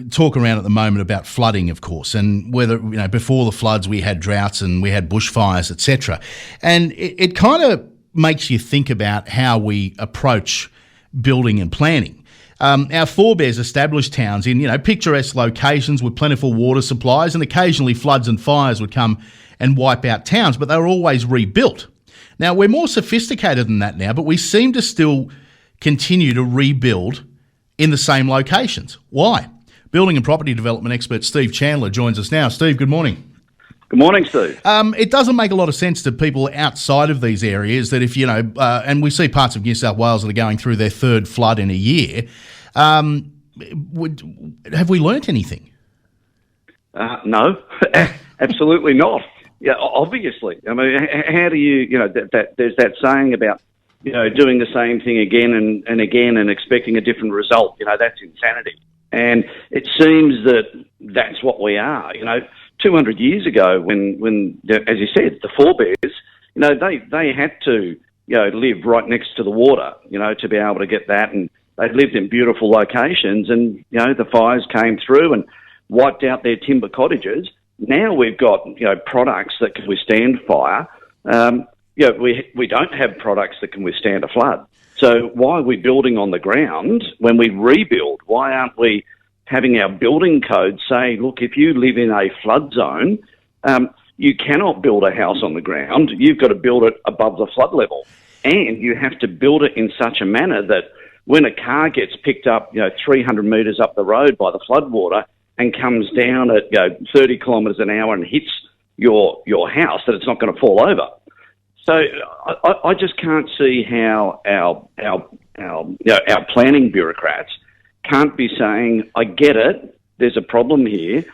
talk around at the moment about flooding, of course, and whether, before the floods we had droughts and we had bushfires, etc. And it kind of makes you think about how we approach building and planning. Our forebears established towns in, picturesque locations with plentiful water supplies, and occasionally floods and fires would come and wipe out towns, but they were always rebuilt. Now, we're more sophisticated than that now, but we seem to still continue to rebuild in the same locations. Why? Building and property development expert Steve Chandler joins us now. Steve, good morning. Good morning, Steve. It doesn't make a lot of sense to people outside of these areas that if, and we see parts of New South Wales that are going through their third flood in a year. Have we learnt anything? No, absolutely not. Yeah, obviously. I mean, how do you, there's that saying about, doing the same thing again and again and expecting a different result. That's insanity. And it seems that that's what we are. 200 years ago when as you said, the forebears, they had to, live right next to the water, to be able to get that. And they lived in beautiful locations and, the fires came through and wiped out their timber cottages. Now we've got, products that can withstand fire. We don't have products that can withstand a flood. So why are we building on the ground when we rebuild? Why aren't we having our building code say, look, if you live in a flood zone, you cannot build a house on the ground. You've got to build it above the flood level. And you have to build it in such a manner that when a car gets picked up, 300 metres up the road by the floodwater and comes down at 30 kilometres an hour and hits your house, that it's not going to fall over. So I just can't see how our planning bureaucrats can't be saying, I get it, there's a problem here.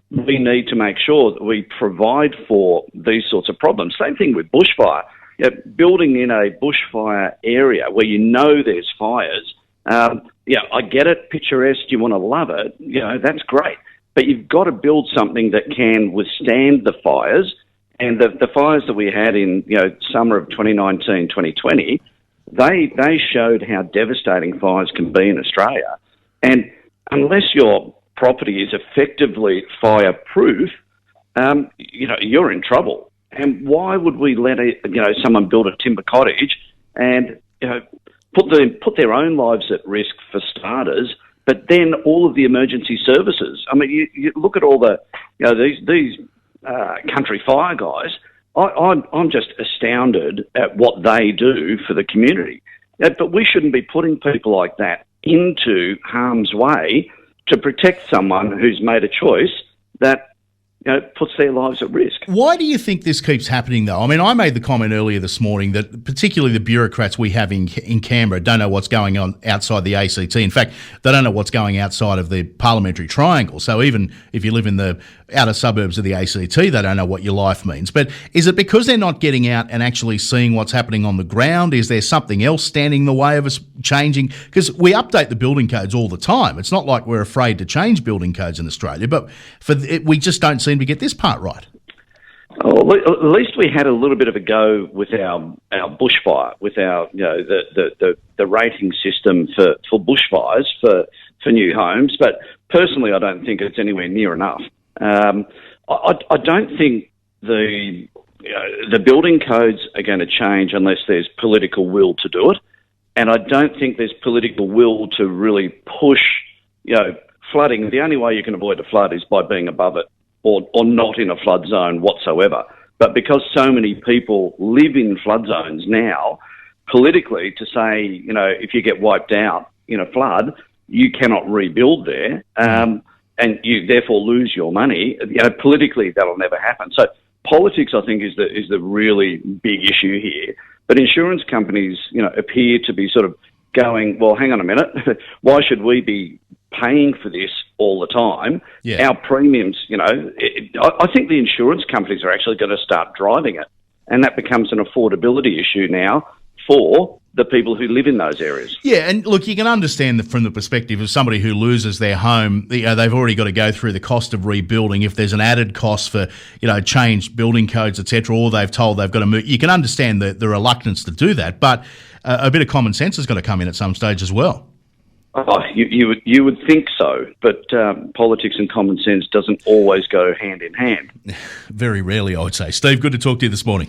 We need to make sure that we provide for these sorts of problems. Same thing with bushfire. Building in a bushfire area where there's fires, I get it, picturesque, you want to love it, that's great. But you've got to build something that can withstand the fires. And the fires that we had in, summer of 2019, 2020, they showed how devastating fires can be in Australia. And unless your property is effectively fireproof, you're in trouble. And why would we let someone build a timber cottage and put their own lives at risk for starters, but then all of the emergency services? I mean, you look at all the these country fire guys. I'm just astounded at what they do for the community. But we shouldn't be putting people like that into harm's way to protect someone who's made a choice that puts their lives at risk. Why do you think this keeps happening, though? I mean, I made the comment earlier this morning that particularly the bureaucrats we have in Canberra don't know what's going on outside the ACT. In fact, they don't know what's going outside of the parliamentary triangle. So even if you live in the outer suburbs of the ACT, they don't know what your life means. But is it because they're not getting out and actually seeing what's happening on the ground? Is there something else standing in the way of us changing? Because we update the building codes all the time. It's not like we're afraid to change building codes in Australia, but we just don't seem to get this part right. Well, at least we had a little bit of a go with our bushfire, with our the rating system for bushfires for new homes. But personally, I don't think it's anywhere near enough. I don't think the building codes are going to change unless there's political will to do it, and I don't think there's political will to really push flooding. The only way you can avoid a flood is by being above it or not in a flood zone whatsoever. But because so many people live in flood zones now, politically, to say, if you get wiped out in a flood, you cannot rebuild there, and you therefore lose your money. Politically, that'll never happen. So politics, I think, is the really big issue here. But insurance companies, appear to be sort of going, well, hang on a minute, why should we be paying for this all the time? Yeah. Our premiums, I think the insurance companies are actually going to start driving it, and that becomes an affordability issue now for the people who live in those areas. Yeah, and look, you can understand that from the perspective of somebody who loses their home. They've already got to go through the cost of rebuilding. If there's an added cost for, changed building codes, etc., or they've told they've got to move, you can understand the reluctance to do that. But a bit of common sense has got to come in at some stage as well. Oh, you would think so, but politics and common sense doesn't always go hand in hand. Very rarely, I would say. Steve, good to talk to you this morning.